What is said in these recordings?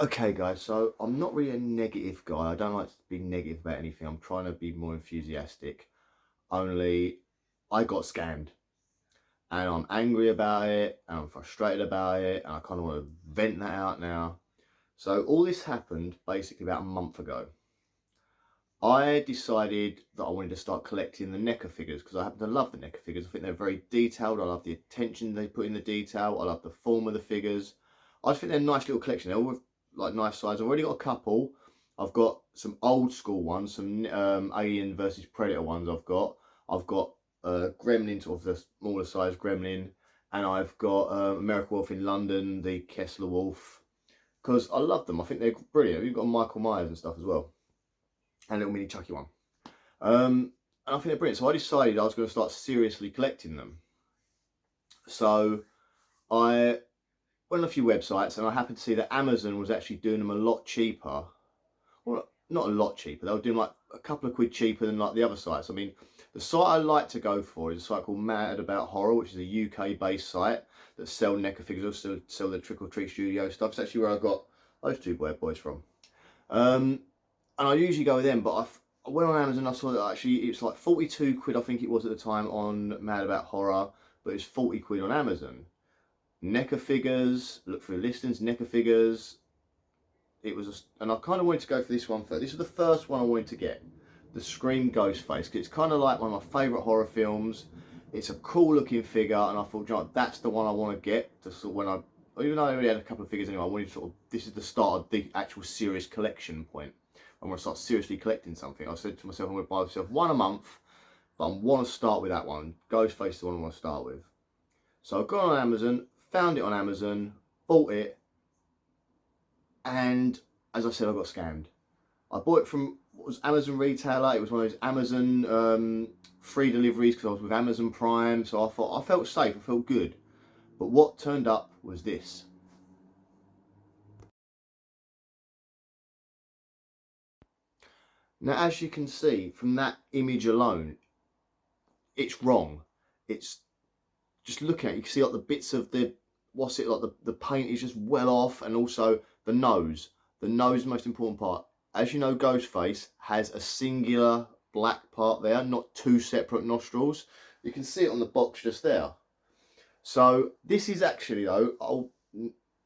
Okay guys, so I'm not really a negative guy. I don't like to be negative about anything. I'm trying to be more enthusiastic. Only I got scammed and I'm angry about it and I'm frustrated about it and I kind of want to vent that out now. So all this happened basically about a month ago. I decided that I wanted to start collecting the NECA figures because I happen to love the NECA figures. I think they're very detailed. I love the attention they put in the detail. I love the form of the figures. I just think they're a nice little collection. They're all like nice size. I've already got a couple. I've got some old school ones, some Alien versus Predator ones I've got. I've got Gremlin, sort of the smaller size Gremlin. And I've got American Wolf in London, the Kessler Wolf. Because I love them. I think they're brilliant. You've got Michael Myers and stuff as well. And a little mini Chucky one. And I think they're brilliant. So I decided I was going to start seriously collecting them. So I went on a few websites and I happened to see that Amazon was actually doing them a lot cheaper. Well, not a lot cheaper. They were doing like a couple of quid cheaper than like the other sites. I mean, the site I like to go for is a site called Mad About Horror, which is a UK-based site that sell NECA figures, also sell the Trick or Treat Studio stuff. It's actually where I got those two boys from. And I usually go with them, but I went on Amazon. I saw that actually it's like 42 quid, I think it was at the time, on Mad About Horror, but it's 40 quid on Amazon. NECA figures, look for the listings, NECA figures. It was, and I kind of wanted to go for this one first. This was the first one I wanted to get, the Scream Ghostface, because it's kind of like one of my favourite horror films. It's a cool looking figure, and I thought, you know, that's the one I want to get. To sort of when even though I already had a couple of figures anyway, I wanted to sort of, this is the start of the actual serious collection point. I'm going to start seriously collecting something. I said to myself, I'm going to buy myself one a month, but I want to start with that one. Ghostface is the one I want to start with. So I've gone on Amazon, found it on Amazon, bought it, and as I said, I got scammed. I bought it from what was Amazon retailer. It was one of those Amazon free deliveries because I was with Amazon Prime. So I thought, I felt safe, I felt good. But what turned up was this. Now, as you can see from that image alone, it's wrong. It's just looking at it, you can see like the bits of the, what's it like, the paint is just well off, and also the nose. The nose is the most important part. As you know, Ghostface has a singular black part there, not two separate nostrils. You can see it on the box just there. So this is actually though,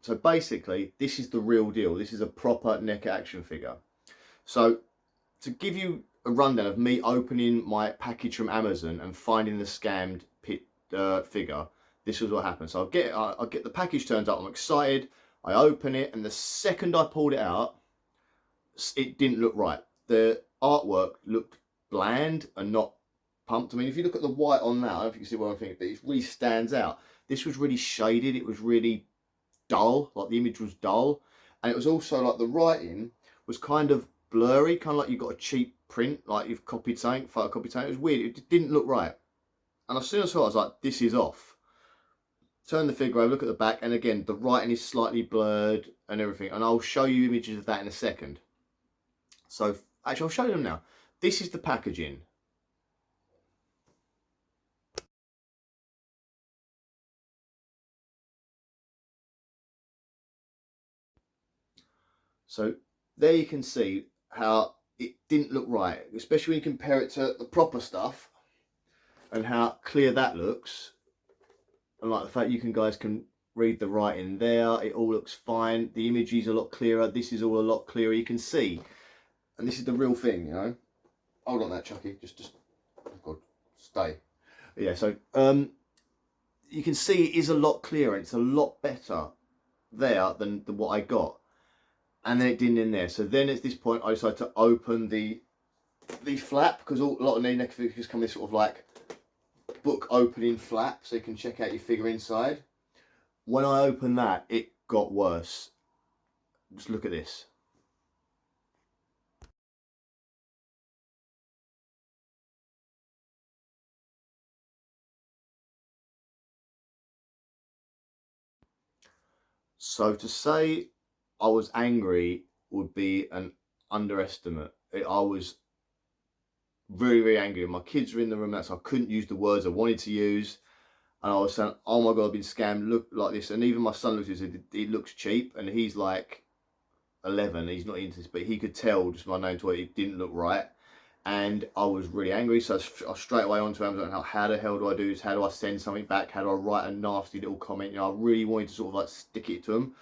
so basically this is the real deal. This is a proper NECA action figure. So to give you a rundown of me opening my package from Amazon and finding the scammed figure, this was what happened. So I get the package, turns up, I'm excited, I open it, and the second I pulled it out, it didn't look right. The artwork looked bland and not pumped. I mean, if you look at the white on that, I don't know if you can see what I'm thinking, but it really stands out. This was really shaded, it was really dull, like the image was dull, and it was also like the writing was kind of blurry, kind of like you got a cheap print, like you've copied something, photocopied something. It was weird, it didn't look right. And as soon as I saw it, I was like, this is off. Turn the figure over, look at the back, and again, the writing is slightly blurred and everything. And I'll show you images of that in a second. So, actually, I'll show you them now. This is the packaging. So, there you can see how it didn't look right, especially when you compare it to the proper stuff and how clear that looks. And like the fact you guys can read the writing there, it all looks fine. The image is a lot clearer. This is all a lot clearer. You can see, and this is the real thing, you know. Hold on, that Chucky, just, oh God, stay. Yeah, so you can see it is a lot clearer. It's a lot better there than what I got, and then it didn't in there. So then at this point, I decided to open the flap, because a lot of NECA figures come in sort of like book opening flap, so you can check out your figure inside. When I opened that, it got worse. Just look at this. So to say I was angry would be an underestimate. I was very, very angry. My kids were in the room, so I couldn't use the words I wanted to use. And I was saying, oh my God, I've been scammed, look like this. And even my son looks at it, it looks cheap. And he's like, 11. He's not into this, but he could tell just my name to it. It didn't look right. And I was really angry. So I straight away onto Amazon. How the hell do I do this? How do I send something back? How do I write a nasty little comment? You know, I really wanted to sort of like stick it to them.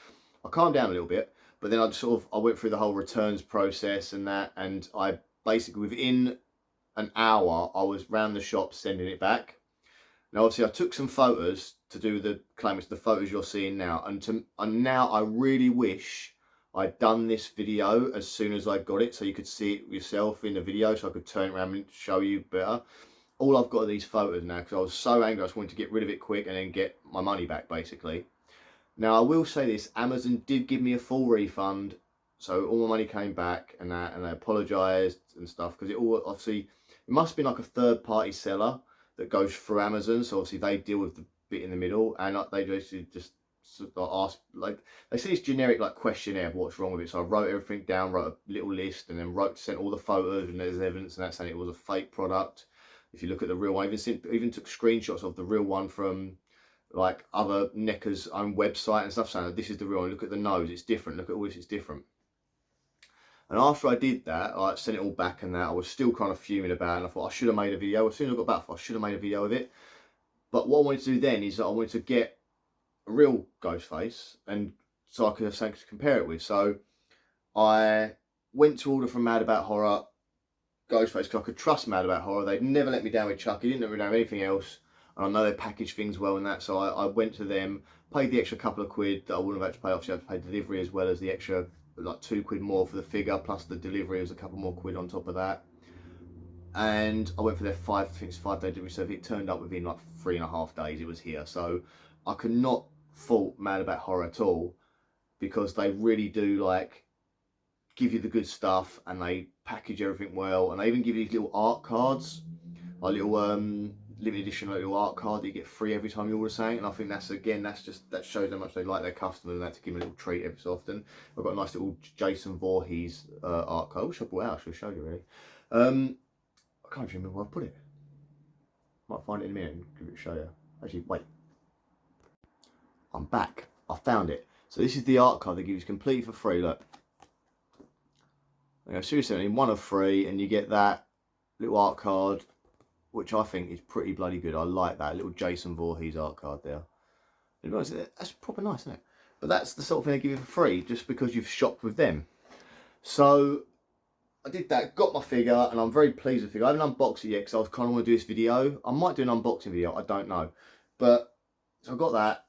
I calmed down a little bit, but then I went through the whole returns process and that, and I basically within an hour I was round the shop sending it back. Now obviously I took some photos to do the claim. It's the photos you're seeing now, and now I really wish I'd done this video as soon as I got it, so you could see it yourself in the video, so I could turn it around and show you better. All I've got are these photos now because I was so angry. I just wanted to get rid of it quick and then get my money back basically. Now I will say this, Amazon did give me a full refund, so all my money came back and that, and they apologised and stuff, because it all obviously, it must be like a third party seller that goes through Amazon, so obviously they deal with the bit in the middle, and they basically just ask, like, they see this generic like questionnaire of what's wrong with it. So I wrote everything down, wrote a little list, and then sent all the photos, and there's evidence and that saying it was a fake product. If you look at the real one, I even took screenshots of the real one from like other NECA's own website and stuff, saying this is the real one. Look at the nose, it's different. Look at all this, it's different. And after I did that, I sent it all back and that, I was still kind of fuming about it, and I thought I should have made a video. As soon as I got back, I should have made a video of it. But what I wanted to do then is that I wanted to get a real ghost face, and so I could have something to compare it with. So I went to order from Mad About Horror Ghostface because I could trust Mad About Horror. They'd never let me down with Chucky, didn't let me down with anything else, and I know they package things well and that. So I went to them, paid the extra couple of quid that I wouldn't have had to pay. Obviously I had to pay delivery as well as the extra like £2 more for the figure, plus the delivery was a couple more quid on top of that. And I went for their 5-day delivery, so it turned up within like 3.5 days it was here. So I could not fault Mad About Horror at all, because they really do like give you the good stuff, and they package everything well, and they even give you these little art cards, like little limited edition little art card that you get free every time you order something. And I think that's, again, that shows how much they like their customers, and that to give them a little treat every so often. I've got a nice little Jason Voorhees art card, which I brought out. I should have showed you really. I can't remember where I put it. Might find it in a minute and give it a show you. Actually, wait. I'm back. I found it. So this is the art card they give you completely for free. Look. You know, seriously, in 1 of 3, and you get that little art card, which I think is pretty bloody good. I like that little Jason Voorhees art card there. That's proper nice, isn't it? But that's the sort of thing they give you for free just because you've shopped with them. So I did that, got my figure, and I'm very pleased with the figure. I haven't unboxed it yet because I was kind of want to do this video. I might do an unboxing video, I don't know. But so I got that.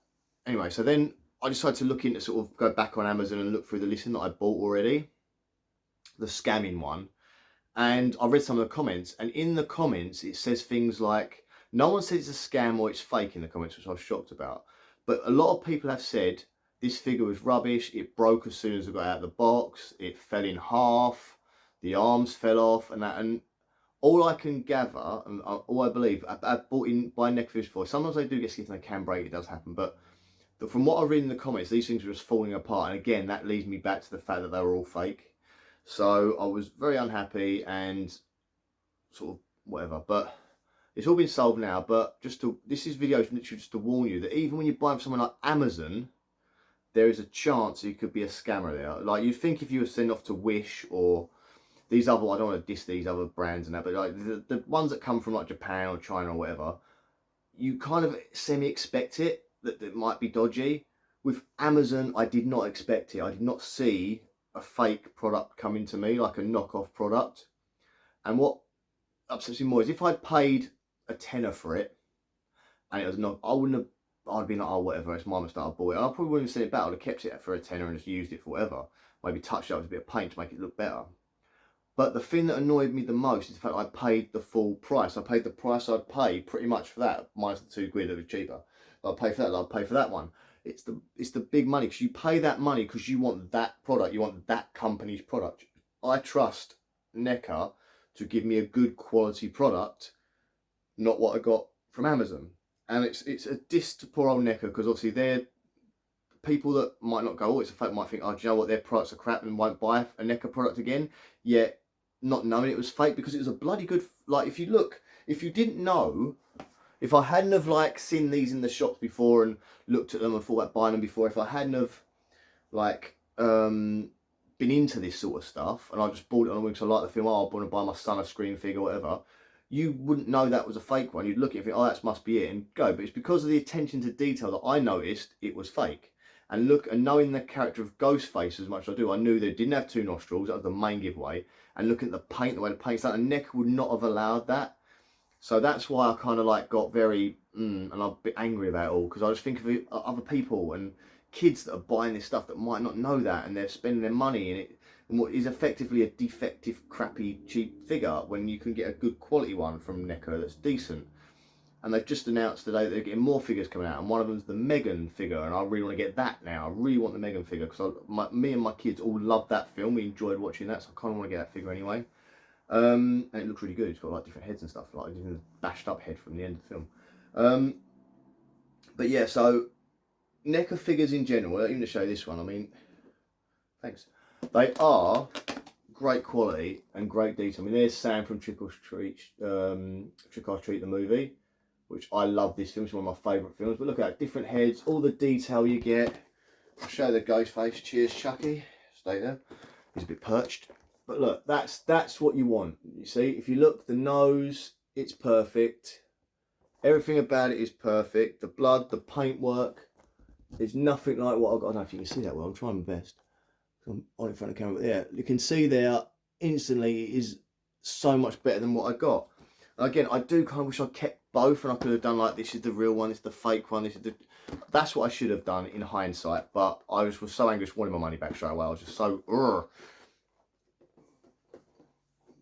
Anyway, so then I decided to look into, sort of go back on Amazon and look through the listing that I bought already, the scamming one. And I read some of the comments, and in the comments it says things like, no one says it's a scam or it's fake in the comments, which I was shocked about. But a lot of people have said this figure was rubbish, it broke as soon as it got out of the box, it fell in half, the arms fell off, and that. And all I can gather, and all I believe, I've bought in by neck fish before. Sometimes they do get skinned and they can break, it does happen. But from what I read in the comments, these things were just falling apart. And again, that leads me back to the fact that they were all fake. So I was very unhappy and sort of whatever. But it's all been solved now. But this video is literally just to warn you that even when you buy from someone like Amazon, there is a chance it could be a scammer there. Like, you'd think if you were sent off to Wish or these other, I don't want to diss these other brands and that, but like the ones that come from like Japan or China or whatever, you kind of semi-expect it, that it might be dodgy. With Amazon, I did not expect it. I did not see a fake product coming to me, like a knockoff product. And what upsets me more is if I'd paid a tenner for it, and it was not, I'd been like, oh, whatever, it's my mistake, I bought it. And I probably wouldn't have sent it back. I'd have kept it for a tenner and just used it for whatever. Maybe touched it up with a bit of paint to make it look better. But the thing that annoyed me the most is the fact I paid the full price. I paid the price I'd pay pretty much for that, minus the £2 that was cheaper. I'd pay for that, I'd pay for that one. It's the big money, because you pay that money because you want that product, you want that company's product. I trust NECA to give me a good quality product, not what I got from Amazon. And it's a diss to poor old NECA, because obviously they're people that might not go, oh, it's a fake, might think, oh, do you know what, their products are crap and won't buy a NECA product again. Yet not knowing it was fake, because it was a bloody good, like, if you didn't know, if I hadn't have like seen these in the shops before and looked at them and thought about buying them before, if I hadn't have like been into this sort of stuff and I just bought it on a whim because I like the film, oh, I want to buy my son a Scream figure or whatever, you wouldn't know that was a fake one. You'd look at it and think, oh, that must be it, and go. But it's because of the attention to detail that I noticed it was fake. And look, and knowing the character of Ghostface as much as I do, I knew they didn't have two nostrils. That was the main giveaway. And looking at the paint, the way the paint's done, and neca would not have allowed that. So that's why I kind of like got very, and I'm a bit angry about it all, because I just think of other people and kids that are buying this stuff that might not know that, and they're spending their money in it, and what is effectively a defective, crappy, cheap figure when you can get a good quality one from neca that's decent. And they've just announced today that they're getting more figures coming out, and one of them's the Megan figure, and I really want to get that now. I really want the Megan figure because me and my kids all loved that film. We enjoyed watching that, so I kind of want to get that figure anyway. And it looks really good. It's got like different heads and stuff, like even a bashed up head from the end of the film. But yeah, so neca figures in general, even to show this one, I mean, thanks. They are great quality and great detail. I mean, there's Sam from Trick or Treat, the movie, which I love this film. It's one of my favourite films. But look at that, different heads, all the detail you get. I'll show the ghost face. Cheers, Chucky. Stay there. He's a bit perched. But look, that's what you want. You see, if you look, the nose, it's perfect. Everything about it is perfect. The blood, the paintwork, there's nothing like what I've got. I don't know if you can see that well. I'm trying my best. I'm on in front of the camera. But yeah, you can see there instantly it is so much better than what I got. And again, I do kind of wish I kept both, and I could have done like, this is the real one, this is the fake one, this is the. That's what I should have done in hindsight. But I was so angry, just wanted my money back straight away. I was just so.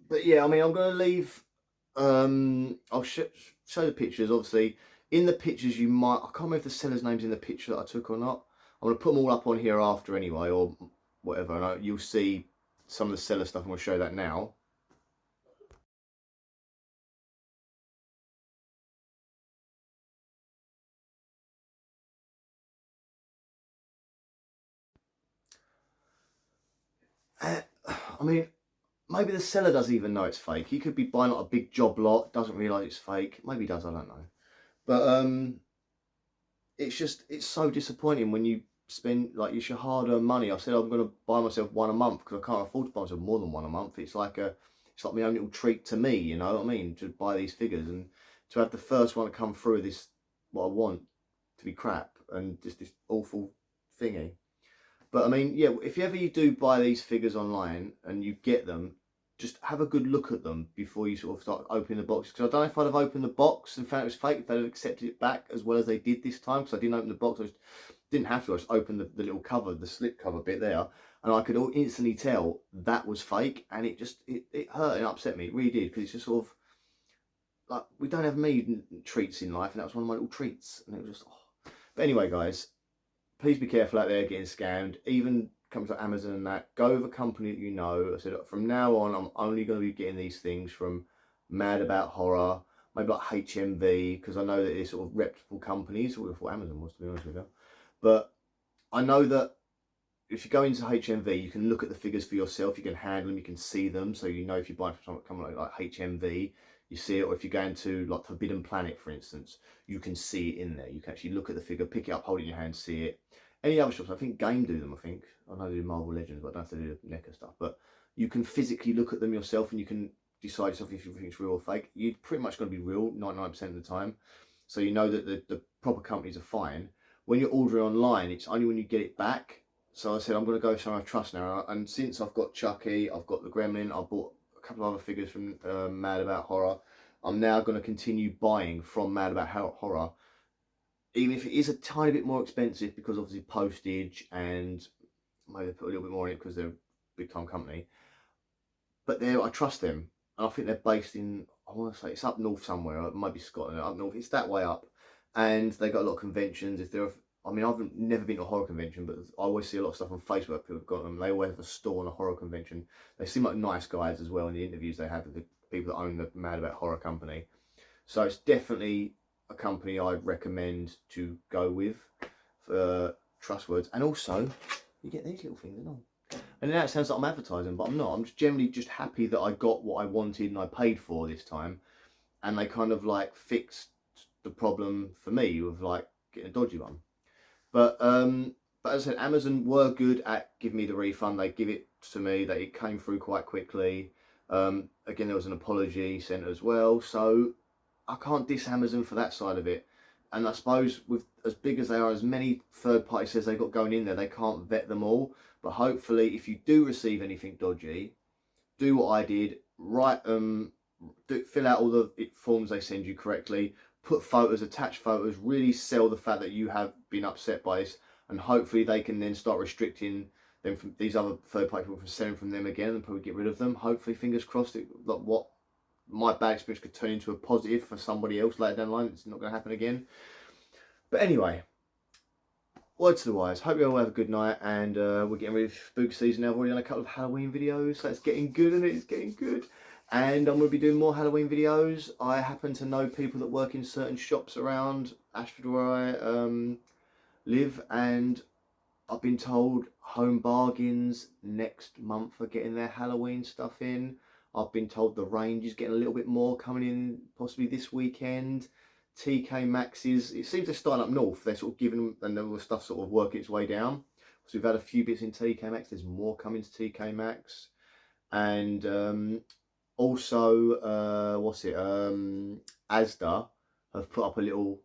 But yeah, I mean, I'm going to leave, I'll show the pictures, obviously. In the pictures, you might, I can't remember if the seller's name's in the picture that I took or not. I'm going to put them all up on here after anyway, or whatever, and you'll see some of the seller stuff, and we'll show that now. I mean, maybe the seller doesn't even know it's fake. He could be buying like a big job lot, doesn't realise it's fake. Maybe he does, I don't know. But it's so disappointing when you spend like your hard-earned money. I said I'm going to buy myself one a month because I can't afford to buy myself more than one a month. It's like my own little treat to me, you know what I mean, to buy these figures, and to have the first one to come through this, what I want, to be crap and just this awful thingy. But I mean, yeah, if ever you do buy these figures online and you get them, just have a good look at them before you sort of start opening the box. Because I don't know if I'd have opened the box and found it was fake, if they'd have accepted it back as well as they did this time. Because I didn't open the box, I just didn't have to. I just opened the little cover, the slip cover bit there, and I could instantly tell that was fake, and it hurt and upset me. It really did, because it's just sort of like, we don't have many treats in life, and that was one of my little treats, and it was just. Oh. But anyway, guys, please be careful out there getting scammed. Even comes to Amazon and that, go with a company that you know. I said from now on, I'm only going to be getting these things from Mad About Horror, maybe like HMV, because I know that they're sort of reputable companies. I would have thought Amazon was, to be honest with you. But I know that if you go into HMV, you can look at the figures for yourself. You can handle them, you can see them, so you know if you buy from something like HMV, you see it. Or if you go into like Forbidden Planet, for instance, you can see it in there. You can actually look at the figure, pick it up, hold it in your hand, see it. Any other shops, I think Game do them, I know they do Marvel Legends, but I don't have to do the neca stuff. But you can physically look at them yourself, and you can decide yourself if you think it's real or fake. You're pretty much going to be real 99% of the time. So you know that the proper companies are fine. When you're ordering online, it's only when you get it back. So I said, I'm going to go somewhere I trust now. And since I've got Chucky, I've got the Gremlin, I bought a couple of other figures from Mad About Horror. I'm now going to continue buying from Mad About Horror, even if it is a tiny bit more expensive, because obviously postage, and maybe put a little bit more in it because they're a big time company. But I trust them, and I think they're based in, I want to say it's up north somewhere. It might be Scotland, up north. It's that way up, and they got a lot of conventions. I mean, I've never been to a horror convention, but I always see a lot of stuff on Facebook. People have got them. They always have a store on a horror convention. They seem like nice guys as well in the interviews they have with the people that own the Mad About Horror company. So it's definitely a company I'd recommend to go with for trustworthy. And also, you get these little things and all. And now it sounds like I'm advertising, but I'm not. I'm just generally just happy that I got what I wanted and I paid for this time. And they kind of like fixed the problem for me with like getting a dodgy one. But But as I said, Amazon were good at giving me the refund. They give it to me. That it came through quite quickly. Again, there was an apology sent as well. So I can't diss Amazon for that side of it. And I suppose with as big as they are, as many third party says they've got going in there, they can't vet them all. But hopefully, if you do receive anything dodgy, do what I did. Write fill out all the forms they send you correctly. Put photos, attach photos. Really sell the fact that you have been upset by this, and hopefully they can then start restricting them from these other third party people from selling from them again, and probably get rid of them. Hopefully, fingers crossed, like what my bad experience could turn into a positive for somebody else later down the line. It's not going to happen again. But anyway, word to the wise. Hope you all have a good night, and we're getting ready for spook season now. I've already done a couple of Halloween videos, so it's getting good, and it's getting good. And I'm going to be doing more Halloween videos. I happen to know people that work in certain shops around Ashford where I live, and I've been told Home Bargains next month are getting their Halloween stuff in. I've been told the range is getting a little bit more coming in possibly this weekend. TK Maxx's, it seems they're starting up north. They're sort of giving, and all the stuff sort of working its way down. So we've had a few bits in TK Maxx. There's more coming to TK Maxx. And also, Asda have put up a little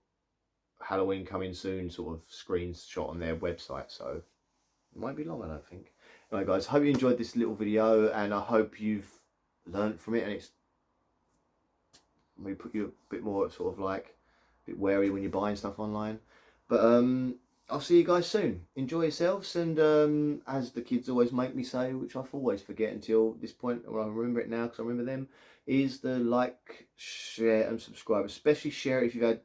Halloween coming soon sort of screenshot on their website. So it won't be long, I don't think. Anyway, guys, hope you enjoyed this little video, and I hope you've learned from it, and it's maybe put you a bit more sort of like a bit wary when you're buying stuff online. But I'll see you guys soon. Enjoy yourselves, and as the kids always make me say, which I always forget until this point, or I remember it now because I remember them, is the like, share and subscribe. Especially share it if you've had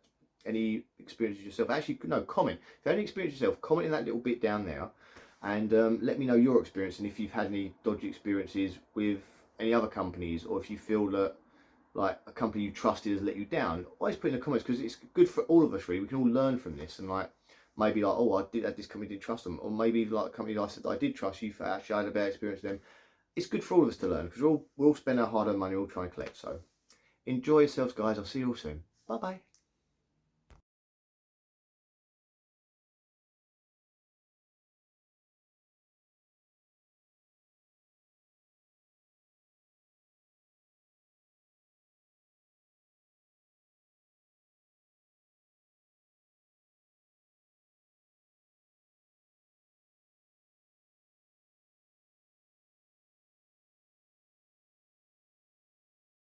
any experiences yourself. Actually, no, comment. If you had any experience yourself, comment in that little bit down there, and let me know your experience, and if you've had any dodgy experiences with any other companies, or if you feel that like a company you trusted has let you down. Always put in the comments, because it's good for all of us really. We can all learn from this, and like maybe like, oh, I did have this company, didn't trust them, or maybe like a company I said that I did trust, you actually had a bad experience with them. It's good for all of us to learn, because we'll all spend our hard-earned money, all trying to collect. So enjoy yourselves, guys. I'll see you all soon. Bye bye.